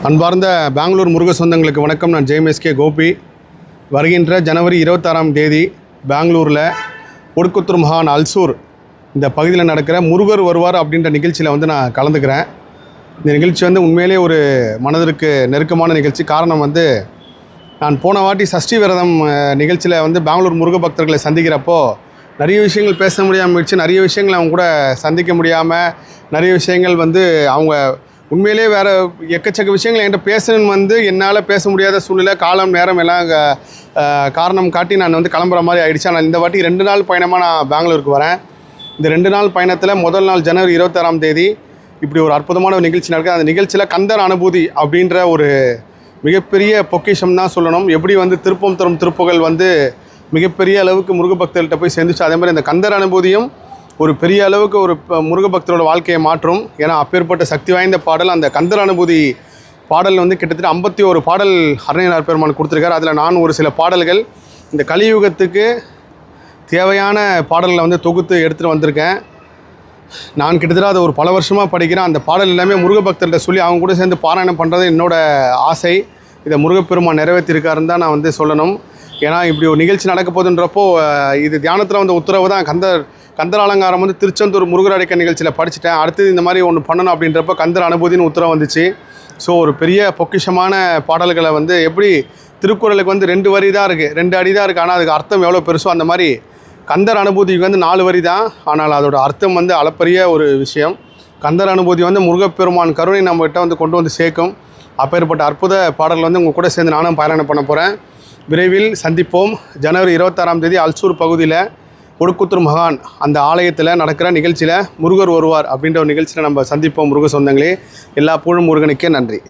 அன்பார்ந்த பெங்களூர் முருக சொந்தங்களுக்கு வணக்கம். நான் ஜேஎம்எஸ்கே கோபி. வருகின்ற ஜனவரி 26ஆம் தேதி பெங்களூரில் ஒடுக்குத்தூர் மகான் அல்சூர் இந்த பகுதியில் நடக்கிற முருகர் வருவார் அப்படின்ற நிகழ்ச்சியில் நான் கலந்துக்கிறேன். இந்த நிகழ்ச்சி உண்மையிலே ஒரு மனதிற்கு நெருக்கமான நிகழ்ச்சி. காரணம் நான் போன வாட்டி சஷ்டி விரதம் நிகழ்ச்சியில் பெங்களூர் முருக பக்தர்களை சந்திக்கிறப்போ நிறைய விஷயங்கள் பேச முடியாமல் போயிடுச்சு. நிறைய விஷயங்கள் அவங்க கூட சந்திக்க முடியாமல் நிறைய விஷயங்கள் அவங்க உண்மையிலே வேறு எக்கச்சக்க விஷயங்கள் என்கிட்ட பேசணுன்னு என்னால் பேச முடியாத சூழ்நிலை, காலம், நேரம் எல்லாம் காரணம் காட்டி நான் கிளம்புற மாதிரி ஆகிடுச்சு. ஆனால் இந்த வாட்டி 2 நாள் பயணமாக நான் பெங்களூருக்கு வரேன். இந்த 2 நாள் பயணத்தில் முதல் நாள் ஜனவரி 26ஆம் தேதி இப்படி ஒரு அற்புதமான ஒரு நிகழ்ச்சி நடக்குது. அந்த நிகழ்ச்சியில் கந்தர் அனுபூதி அப்படின்ற ஒரு மிகப்பெரிய பொக்கிஷம் தான் சொல்லணும். எப்படி திருப்பம் தரும் திருப்புகள் மிகப்பெரிய அளவுக்கு முருக பக்தர்கள்ட்ட போய் சேர்ந்துச்சு, அதே மாதிரி இந்த கந்தர் அனுபூதியும் ஒரு பெரிய அளவுக்கு ஒரு முருக பக்தரோட வாழ்க்கையை மாற்றும். ஏன்னா அப்பேற்பட்ட சக்தி வாய்ந்த பாடல் அந்த கந்தர் அனுபூதி பாடல் கிட்டத்தட்ட 51 பாடல் அருணையனார் பெருமான் கொடுத்துருக்காரு. அதில் நான் ஒரு சில பாடல்கள் இந்த கலியுகத்துக்கு தேவையான பாடல்களை தொகுத்து எடுத்துகிட்டு வந்திருக்கேன். நான் கிட்டத்தட்ட அதை ஒரு பல வருஷமாக படிக்கிறேன். அந்த பாடல் எல்லாமே முருக பக்தர்கிட்ட சொல்லி அவங்க கூட சேர்ந்து பாராயணம் பண்ணுறது என்னோடய ஆசை. இதை முருகப்பெருமான் நிறைவேற்றிருக்காருன்னு தான் நான் சொல்லணும். ஏன்னா இப்படி ஒரு நிகழ்ச்சி நடக்க போதுன்றப்போ இது தியானத்தில் உத்தரவு தான். கந்தர் அலங்காரம் திருச்செந்தூர் முருகர் அடைக்க நிகழ்ச்சியில் படிச்சுட்டேன். அடுத்தது இந்த மாதிரி ஒன்று பண்ணணும் அப்படின்றப்போ கந்தர் அனுபூதின்னு உத்தரவு வந்துச்சு. ஸோ ஒரு பெரிய பொக்கிஷமான பாடல்களை எப்படி திருக்குறளுக்கு 2 வரி தான் இருக்குது, 2 அடி தான் இருக்குது, ஆனால் அதுக்கு அர்த்தம் எவ்வளோ பெருசோ அந்த மாதிரி கந்தர் அனுபூதிக்கு 4 வரி தான். ஆனால் அதோட அர்த்தம் அளப்பரிய ஒரு விஷயம். கந்தர் அனுபூதி முருகப்பெருமான் கருணை நம்மகிட்ட கொண்டு சேர்க்கும். அப்பேற்பட்ட அற்புத பாடல்கள் உங்கள் கூட சேர்ந்து நானும் பாராயணம் பண்ண போகிறேன். விரைவில் சந்திப்போம். ஜனவரி 26ஆம் தேதி அல்சூர் பகுதியில் ஒடுக்குத்தூர் மகான் அந்த ஆலயத்தில் நடக்கிற நிகழ்ச்சியில் முருகர் வருவார் அப்படின்ற ஒரு நிகழ்ச்சியில் நம்ம சந்திப்போம். முருக சொந்தங்களே, எல்லா புகழும் முருகனுக்கே நன்றி.